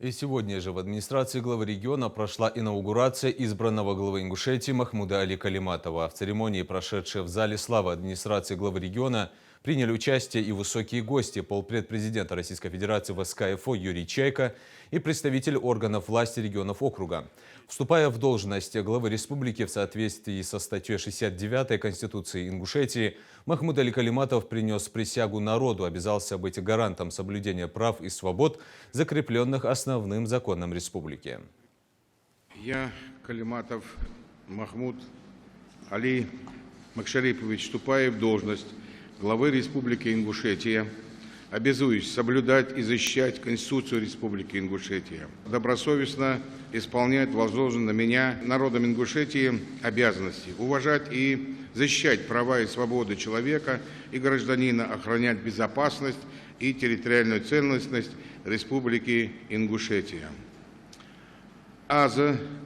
И сегодня же в администрации главы региона прошла инаугурация избранного главы Ингушетии Махмуда Али Калиматова. В церемонии, прошедшей в зале славы администрации главы региона, приняли участие и высокие гости: полпред президента Российской Федерации в СКФО Юрий Чайка и представитель органов власти регионов округа. Вступая в должность главы республики в соответствии со статьей 69 Конституции Ингушетии, Махмуд Али Калиматов принес присягу народу, обязался быть гарантом соблюдения прав и свобод, закрепленных основным законом республики. Я, Калиматов Махмуд Али Макшарипович, вступая в должность главы Республики Ингушетия, обязуюсь соблюдать и защищать Конституцию Республики Ингушетия, добросовестно исполнять возложенные на меня народом Ингушетии обязанности, уважать и защищать права и свободы человека и гражданина, охранять безопасность и территориальную целостность Республики Ингушетия. Аз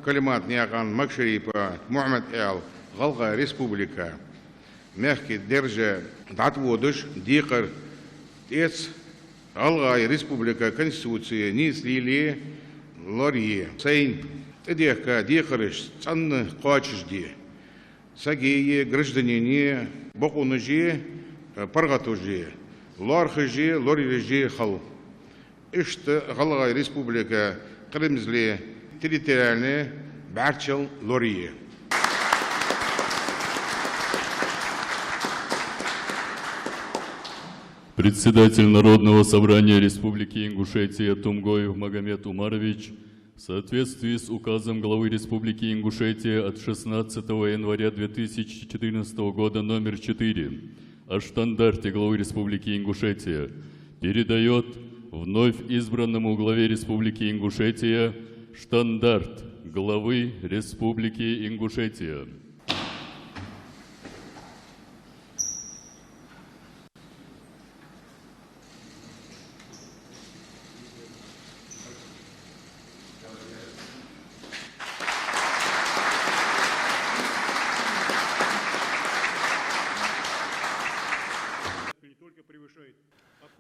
Калимат Ниаган Макшарипа Мухаммад Эл Галга Республика мягкий держа датводыш дикар Ец Алгай Республика Конституция Нислили Лорье Сейн Эдеха Дихарыш Цанны Качжди Сагие гражданине Бокунжи Паргатужи Лархжи Лорьежи Хал Ишт Галгай Республика Крымзли территориальная Барчел Лорье. Председатель Народного собрания Республики Ингушетия Тумгоев Магомед Умарович в соответствии с указом главы Республики Ингушетия от 16 января 2014 года номер 4 о штандарте главы Республики Ингушетия передает вновь избранному главе Республики Ингушетия штандарт главы Республики Ингушетия.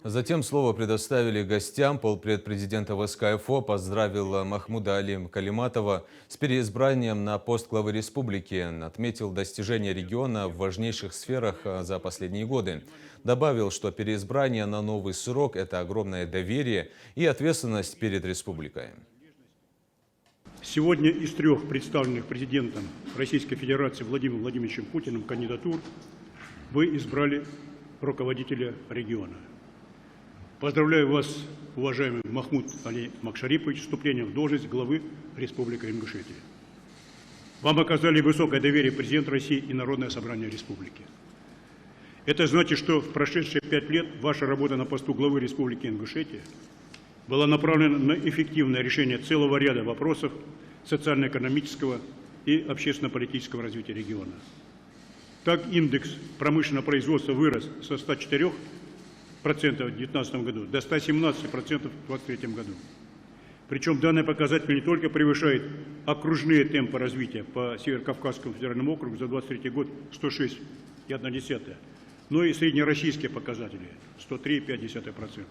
Затем слово предоставили гостям. Полпред президента ВСКФО поздравил Махмуда Али Калиматова с переизбранием на пост главы республики. Отметил достижения региона в важнейших сферах за последние годы. Добавил, что переизбрание на новый срок – это огромное доверие и ответственность перед республикой. Сегодня из 3 представленных президентом Российской Федерации Владимиром Владимировичем Путиным кандидатур вы избрали руководителя региона. Поздравляю вас, уважаемый Махмуд Али Макшарипович, с вступлением в должность главы Республики Ингушетия. Вам оказали высокое доверие президент России и Народное собрание республики. Это значит, что в прошедшие 5 лет ваша работа на посту главы Республики Ингушетия была направлена на эффективное решение целого ряда вопросов социально-экономического и общественно-политического развития региона. Так, индекс промышленного производства вырос со 104% в 2019 году до 117% в 2023 году. Причем данный показатель не только превышает окружные темпы развития по Северокавказскому федеральному округу за 2023 год 106,1%, но и среднероссийские показатели 103,5%.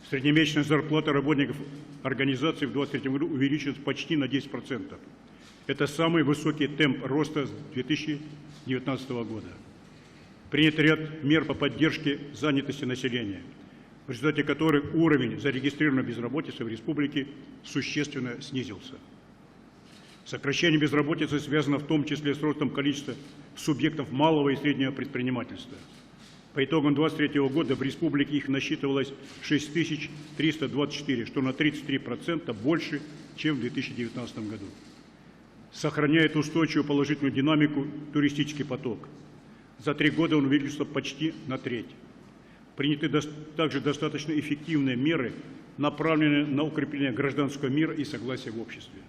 Среднемесячная зарплата работников организации в 2023 году увеличилась почти на 10%. Это самый высокий темп роста с 2019 года. Принят ряд мер по поддержке занятости населения, в результате которых уровень зарегистрированной безработицы в республике существенно снизился. Сокращение безработицы связано в том числе с ростом количества субъектов малого и среднего предпринимательства. По итогам 2023 года в республике их насчитывалось 6324, что на 33% больше, чем в 2019 году. Сохраняет устойчивую положительную динамику туристический поток. За 3 года он увеличился почти на треть. Приняты также достаточно эффективные меры, направленные на укрепление гражданского мира и согласия в обществе.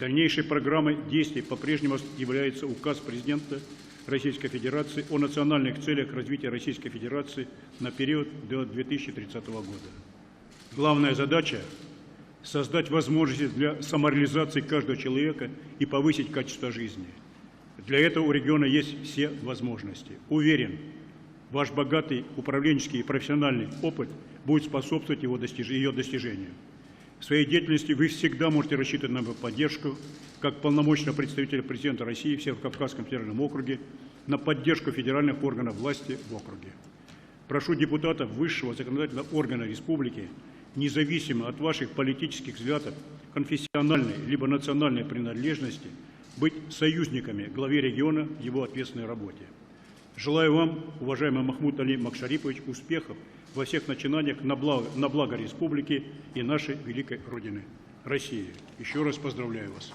Дальнейшей программой действий по-прежнему является указ президента Российской Федерации о национальных целях развития Российской Федерации на период до 2030 года. Главная задача – создать возможности для самореализации каждого человека и повысить качество жизни. Для этого у региона есть все возможности. Уверен, ваш богатый управленческий и профессиональный опыт будет способствовать ее достижению. В своей деятельности вы всегда можете рассчитывать на поддержку, как полномочного представителя президента России в Северо-Кавказском федеральном округе, на поддержку федеральных органов власти в округе. Прошу депутатов высшего законодательного органа республики, независимо от ваших политических взглядов, конфессиональной либо национальной принадлежности, быть союзниками главе региона в его ответственной работе. Желаю вам, уважаемый Махмуд Али Макшарипович, успехов во всех начинаниях на благо республики и нашей великой Родины, России. Еще раз поздравляю вас.